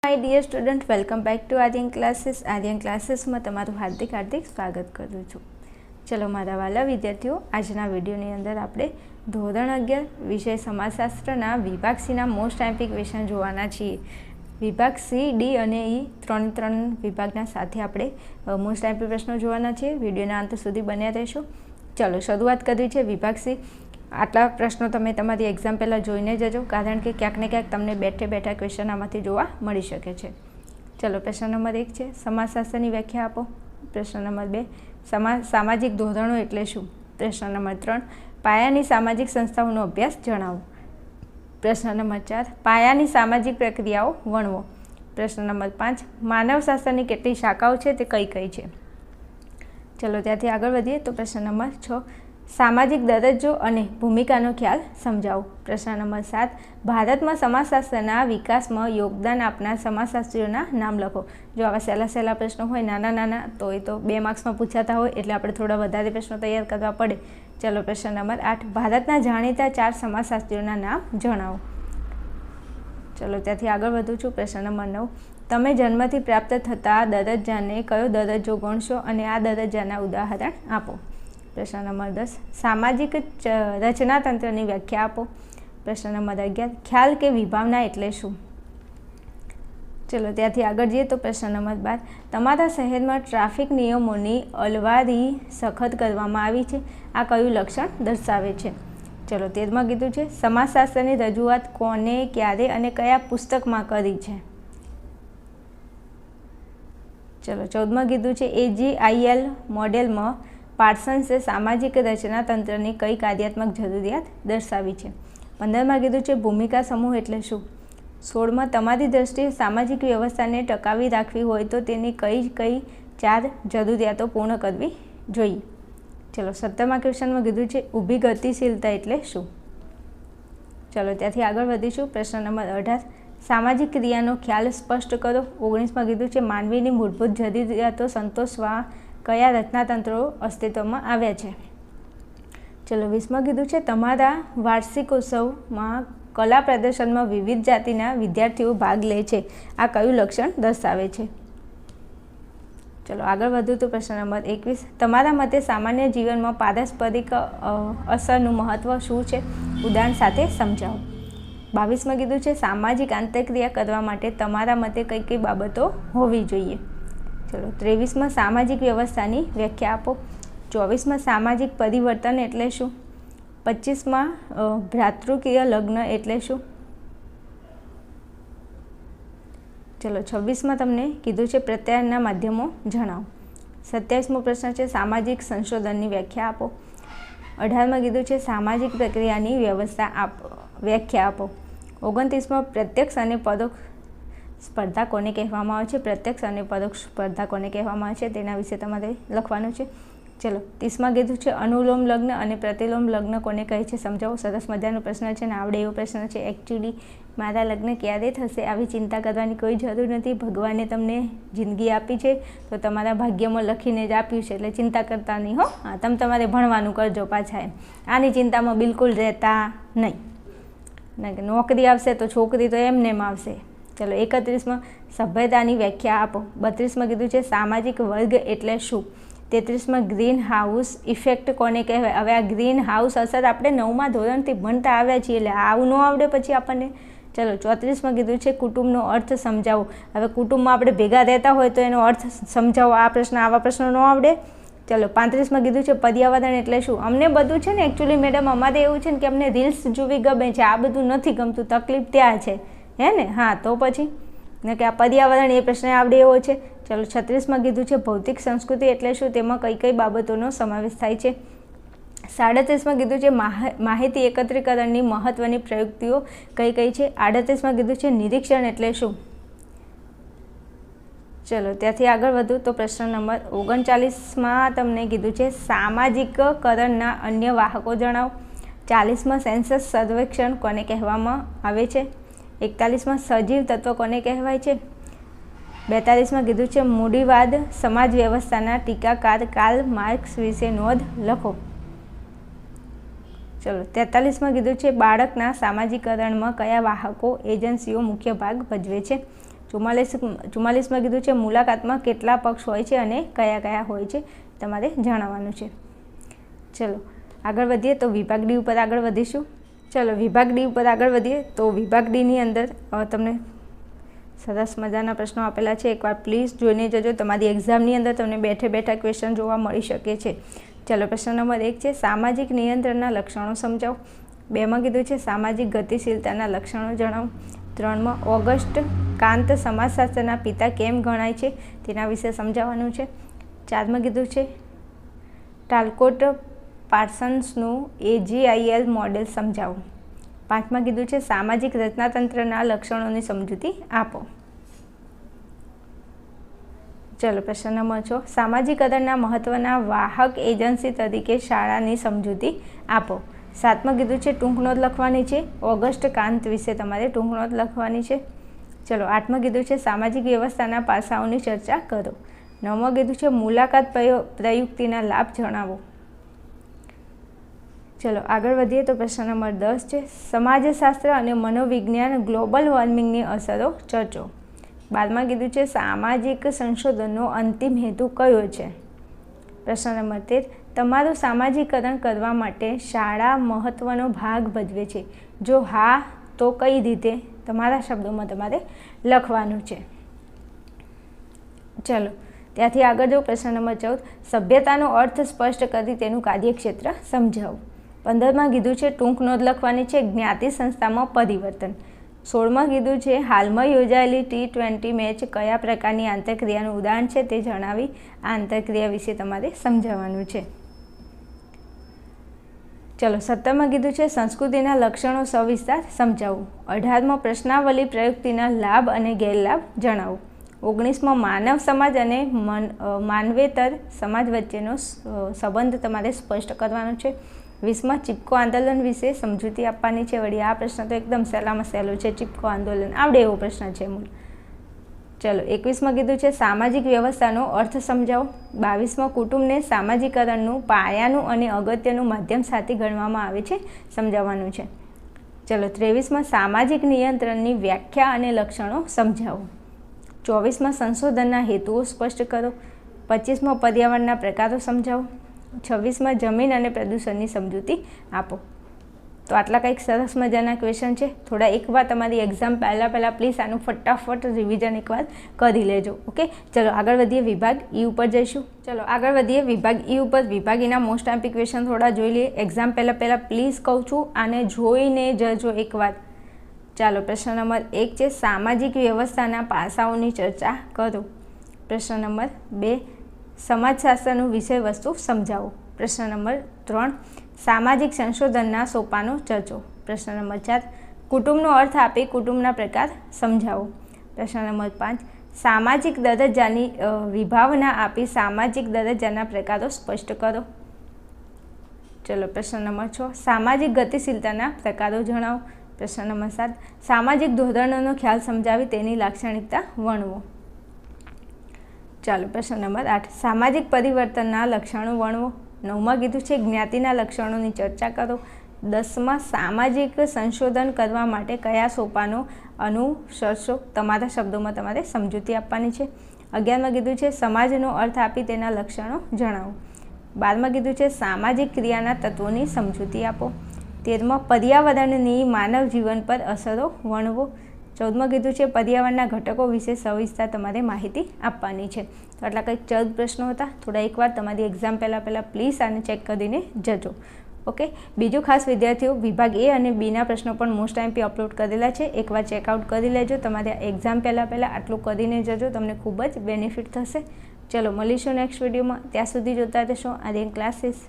My dear student welcome back to Aryan classes में तमाરું हार्दिक स्वागत करूँ छूँ। चलो मारा वाला विद्यार्थीओ, आजना विडियोनी अंदर आपणे धोरण 11 विषय समाजशास्त्रना विभाग सी ना मोस्ट एम्पिक क्वेश्चन जोवाना छीए। विभाग सी, डी अने ई त्रण विभागना साथे आपणे मोस्ट एम्पिक प्रश्नों जोवाना छीए। विडियोना अंत सुधी बन्या रहेशो। चलो शुरुआत करवी छे विभाग सी। आटला प्रश्नों तमे तमारी एक्जाम पहला जोईने जजो, कारण के क्यांक ने क्यांक तमने बैठे बैठा क्वेश्चन आमांथी जोवा मळी शके छे। चलो प्रश्न नंबर 1 छे, समाजशास्त्रनी व्याख्या आपो। प्रश्न नंबर 2, सामाजिक धोरणो एटले शुं? प्रश्न नंबर 3, पायानी सामाजिक संस्थाओनो अभ्यास जणावो। प्रश्न नंबर 4, पायानी सामाजिक प्रक्रियाओ वर्णवो। प्रश्न नंबर 5, मानवशास्त्रनी केटली शाखाओ छे ते कई कई छे? चलो त्याथी आगळ वधीए तो प्रश्न नंबर 6, सामाजिक दरज्जो अने भूमिकानो ख्याल समजावो। प्रश्न नंबर 7, भारत में समाजशास्त्रना विकास में योगदान आपनार समाजशास्त्रीओना नाम लखो। जो आवा सहेला सहेला प्रश्नों होय नाना नाना तो ए तो 2 मार्क्स में पूछाता होय एटले आपणे थोड़ा वधारे प्रश्नों तैयार करवा पड़े। चलो प्रश्न नंबर 8, भारतना जाणीता 4 समाजशास्त्रीओना नाम जणावो। चलो त्याथी आगळ वधुं छुं। प्रश्न नंबर 9, तमे जन्मथी प्राप्त थता दरज्जाने कयो दरज्जो गणशो अने आ दरज्जाना उदाहरण आपो। प्रश्न नंबर 10, सामाजिक रचनातंत्रनी व्याख्या आपो। प्रश्न नंबर 11, ख्याल के विभावना एटले शुं? चलो त्याथी आगळ जईए तो प्रश्न नंबर 12, तमारा शहेरमां ट्राफिक नियमोनी अलवारी सखत करवामां आवी छे, आ कयुं लक्षण दर्शावे छे? चलो 13मां कीधुं छे, समाजशास्त्रनी रजूआत कोने, क्यारे अने कया पुस्तकमां करी छे? चलो 14मां कीधुं छे, AGIL मॉडलमां पार्सन्से सामाजिक रचना तंत्रनी कई कार्यात्मक जरूरियात दर्शावी छे? 15मां कीधुं छे, भूमिका समूह एटले शुं? 16मां, तमारी दृष्टिए सामाजिक व्यवस्थाने टकावी राखवी होय तो तेनी कई कई 4 जरूरियातो पूर्ण करवी जोईए? चलो 17मां क्वेश्चनमां कीधुं छे, ऊभी गतिशीलता एटले शुं? चलो त्याथी आगळ वधीशुं। प्रश्न नंबर 18, सामाजिक क्रियानो ख्याल स्पष्ट करो। 19मां कीधुं छे, मानवीनी मूलभूत जरूरियातो संतोषवा कया रचनातंत्रो अस्तित्वमां आव्या छे? चलो 20मां कीधुं छे, तमारा वार्षिकोत्सवमां कला प्रदर्शनमां विविध जातिना विद्यार्थीओ भाग ले छे, आ कयुं लक्षण दर्शावे छे? चलो आगळ वधुं तो प्रश्न नंबर 21, तमारा मते सामान्य जीवनमां पारस्परिक असरनुं महत्व शुं छे? उदाहरण साथे समजावो। 22मां कीधुं छे, सामाजिक आंतरक्रिया करवा माटे तमारा मते कई कई बाबतो होवी जोईए? चलो 23मां, सामाजिक व्यवस्थानी व्याख्या आपो। 24मां, सामाजिक परिवर्तन एटले शुं? 25मां, भ्रातृकीय लग्न एटले शुं? चलो 26मां तमने कीधुं छे, प्रत्यायनना माध्यमों जणावो। 27मो प्रश्न छे, सामाजिक संशोधननी व्याख्या आपो। 18मां कीधुं छे, सामाजिक प्रक्रियानी व्यवस्था व्याख्या आपो। 29मां, प्रत्यक्ष अने परोक्ष स्पर्धा कोने कहेवामां आवे छे? प्रत्यक्ष अने परोक्ष स्पर्धा कोने कहेवामां आवे छे तेना विषे तमारे लखवानुं छे। चलो 30मां कीधुं छे, अनुलोम लग्न अने प्रतिलोम लग्न कोने कहे छे समजावो। सरस मजानो प्रश्न छे ने आवडे एवो प्रश्न छे। एक्चुअली मारा लग्न क्यारे थशे आवी चिंता करवानी कोई जरूर नथी। भगवाने तमने जिंदगी आपी छे तो तमारा भाग्यमां लखीने ज आप्युं छे એટલે चिंता करता नहीं हो। हाँ, तमे तमारे भणवानुं करजो पाछा एम। आनी चिंतामां बिलकुल रहता नहीं। नौकरी आवशे तो छोकरी तो एमनेम आवशे। चलो 31मां, सभ्यतानी व्याख्या आपो। 32मां कीधुं छे, सामाजिक वर्ग एटले शुं? 33मां, ग्रीन हाउस इफेक्ट कोने कहेवाय? हवे आ ग्रीन हाउस असर आपणे 9मां धोरणथी भणता आव्या छीए એટલે आવું न आवडे पछी आपणने। चलो 34मां कीधुं छे, कुटुंबनो अर्थ समजावो। हवे कुटुंबमां आपणे भेगा रहेता होय तो एनो अर्थ समजावो। आ प्रश्न आवा प्रश्नो न आवडे। चलो 35मां कीधुं छे, पर्यावरण एटले शुं? अमने बधुं छे ने एक्चुअली मैडम अमारे एवुं छे ने के अमने रील्स जोवी गमे छे, आ बधुं नथी गमतुं, तकलीफ त्यां छे है ने। हाँ तो पछी ने के आ पर्यावरण ए प्रश्न आवडे एवो छे। चलो 36मां कीधुं छे, भौतिक संस्कृति एटले शुं? तेमां कई कई बाबतोनो समावेश थाय छे? 37मां कीधुं छे, माहिती एकत्रीकरणनी महत्वनी प्रयुक्तिओ कई कई छे? 38मां कीधुं छे, निरीक्षण एटले शुं? चलो त्याथी आगळ वधुं तो प्रश्न नंबर 39मां तमने कीधुं छे, सामाजिककरणना अन्य वाहको जणावो। 40मां, सेन्सस सर्वेक्षण कोने कहेवामां आवे छे? 41मां, सजीव तत्व कोने कहेवाय छे? 42मां कीधुं छे, मूડીवाद समाज व्यवस्थाना टीकाकार कार्ल मार्क्स विषे नोंध लखो। चलो 43मां कीधुं छे, बाळकना सामाजिकरणमां कया वाहको एजन्सीओ मुख्य भाग भजवे छे? ચુમ્માલીસમાં કીધું છે મુલાકાતમાં કેટલા પક્ષ હોય છે અને કયા કયા હોય છે તમારે જણાવવાનું છે. ચલો આગળ વધીએ તો વિભાગ ડી ઉપર આગળ વધીશું. ચલો વિભાગ ડી ઉપર આગળ વધીએ તો વિભાગ ડીની અંદર તમને સરસ મજાના પ્રશ્નો આપેલા છે. એકવાર પ્લીઝ જોઈને જજો. તમારી એક્ઝામની અંદર તમને બેઠે બેઠા ક્વેશ્ચન જોવા મળી શકે છે. ચલો પ્રશ્ન નંબર 1 છે સામાજિક નિયંત્રણના લક્ષણો સમજાવો. 2માં કીધું છે સામાજિક ગતિશીલતાના લક્ષણો જણાવો. 3માં ઓગસ્ટ કાંત સમાજશાસ્ત્રના પિતા કેમ ગણાય છે તેના વિશે સમજાવવાનું છે. 4માં કીધું છે ટાલકોટ પાર્સન્સનું AGIL મોડેલ સમજાવો. 5માં કીધું છે સામાજિક રચનાતંત્રના લક્ષણોની સમજૂતી આપો. ચલો પ્રશ્ન નંબર 6 સામાજિકરણના મહત્વના વાહક એજન્સી તરીકે શાળાની સમજૂતી આપો. 7માં કીધું છે ટૂંક નોંધ લખવાની છે. ઓગસ્ટ કાંત વિશે તમારે ટૂંક નોંધ લખવાની છે. ચલો 8માં કીધું છે સામાજિક વ્યવસ્થાના પાસાઓની ચર્ચા કરો. 9માં કીધું છે મુલાકાત પ્રયુક્તિના લાભ જણાવો. ચલો આગળ વધીએ તો પ્રશ્ન નંબર 10 છે સમાજશાસ્ત્ર અને મનોવિજ્ઞાન ગ્લોબલ વોર્મિંગની અસરો ચર્ચો. 12માં કીધું છે સામાજિક સંશોધનનો અંતિમ હેતુ કયો છે. પ્રશ્ન નંબર 13 તમારું સામાજિકરણ કરવા માટે શાળા મહત્વનો ભાગ ભજવે છે. જો હા તો કઈ રીતે તમારા શબ્દોમાં તમારે લખવાનું છે. ચલો ત્યાંથી આગળ જો પ્રશ્ન નંબર 14 સભ્યતાનો અર્થ સ્પષ્ટ કરી તેનું કાર્યક્ષેત્ર સમજાવો. 15માં કીધું છે ટૂંક નોંધ લખવાની છે જ્ઞાતિ સંસ્થામાં પરિવર્તન. 16માં કીધું છે હાલમાં યોજાયેલી T20 મેચ કયા પ્રકારની આંતરક્રિયાનું ઉદાહરણ છે તે જણાવી આ આંતરક્રિયા વિશે તમારે સમજાવવાનું છે. ચલો 17માં કીધું છે સંસ્કૃતિના લક્ષણો સવિસ્તાર સમજાવો. 18માં પ્રશ્નાવલી પ્રયુક્તિના લાભ અને ગેરલાભ જણાવો. 19માં માનવ સમાજ અને માનવેતર સમાજ વચ્ચેનો સંબંધ તમારે સ્પષ્ટ કરવાનો છે. 20માં ચિપકો આંદોલન વિશે સમજૂતી આપવાની છે. વળી આ પ્રશ્ન તો એકદમ સહેલામાં સહેલો છે. ચિપકો આંદોલન આવડે એવો પ્રશ્ન છે મૂળ. ચલો 21માં કીધું છે સામાજિક વ્યવસ્થાનો અર્થ સમજાવો. 22માં કુટુંબને સામાજિકરણનું પાયાનું અને અગત્યનું માધ્યમ સાથે ગણવામાં આવે છે સમજાવવાનું છે. ચલો 23માં સામાજિક નિયંત્રણની વ્યાખ્યા અને લક્ષણો સમજાવો. 24માં સંશોધનના હેતુઓ સ્પષ્ટ કરો. 25માં પર્યાવરણના પ્રકારો સમજાવો. 26માં જમીન અને પ્રદૂષણની સમજૂતી આપો. તો આટલા કંઈક સરસ મજાના ક્વેશ્ચન છે. થોડા એકવાર તમારી એક્ઝામ પહેલાં પ્લીઝ આનું ફટાફટ રિવિઝન એકવાર કરી લેજો. ઓકે ચલો આગળ વધીએ વિભાગ ઈ ઉપર જઈશું. ચલો આગળ વધીએ વિભાગ ઈ ઉપર. વિભાગ ઈના મોસ્ટ આઈમ્પી ક્વેશ્ચન થોડા જોઈ લઈએ. એક્ઝામ પહેલાં પ્લીઝ કહું છું આને જોઈને જજો એકવાર. ચાલો પ્રશ્ન નંબર 1 છે સામાજિક વ્યવસ્થાના પાસાઓની ચર્ચા કરો. પ્રશ્ન નંબર 2 સમાજશાસ્ત્રનું વિષય વસ્તુ સમજાવો. પ્રશ્ન નંબર 3 સામાજિક સંશોધનના સોપાનો ચર્ચો. પ્રશ્ન નંબર 4 કુટુંબનો અર્થ આપી કુટુંબના પ્રકાર સમજાવો. પ્રશ્ન નંબર 5 સામાજિક દરજ્જાની વિભાવના આપી સામાજિક દરજ્જાના પ્રકારો સ્પષ્ટ કરો. ચલો પ્રશ્ન નંબર 6 સામાજિક ગતિશીલતાના પ્રકારો જણાવો. પ્રશ્ન નંબર 7 સામાજિક ધોરણોનો ખ્યાલ સમજાવી તેની લાક્ષણિકતા વર્ણવો. ચાલો પ્રશ્ન નંબર 8 સામાજિક પરિવર્તનના લક્ષણો વર્ણવો. 9માં કીધું છે જ્ઞાતિના લક્ષણોની ચર્ચા કરો. 10માં સામાજિક સંશોધન કરવા માટે કયા સોપાનો અનુસરશો તમારા શબ્દોમાં તમારે સમજૂતી આપવાની છે. 11માં કીધું છે સમાજનો અર્થ આપી તેના લક્ષણો જણાવો. 12માં કીધું છે સામાજિક ક્રિયાના તત્વોની સમજૂતી આપો. 13માં પર્યાવરણની માનવ જીવન પર અસરો વર્ણવો. 14માં કીધું છે પર્યાવરણના ઘટકો વિશે સવિસ્તાર તમારે માહિતી આપવાની છે. તો આટલા કંઈક 14 પ્રશ્નો હતા. થોડા એકવાર તમારી એક્ઝામ પહેલાં પ્લીઝ આને ચેક કરીને જજો. ઓકે બીજું ખાસ વિદ્યાર્થીઓ વિભાગ એ અને બીના પ્રશ્નો પણ મોસ્ટ આઈમ્પી અપલોડ કરેલા છે. એકવાર ચેકઆઉટ કરી લેજો. તમારે એક્ઝામ પહેલાં આટલું કરીને જજો. તમને ખૂબ જ બેનિફિટ થશે. ચલો મળીશું નેક્સ્ટ વિડીયોમાં. ત્યાં સુધી જોતા રહેશો આર્યન ક્લાસીસ.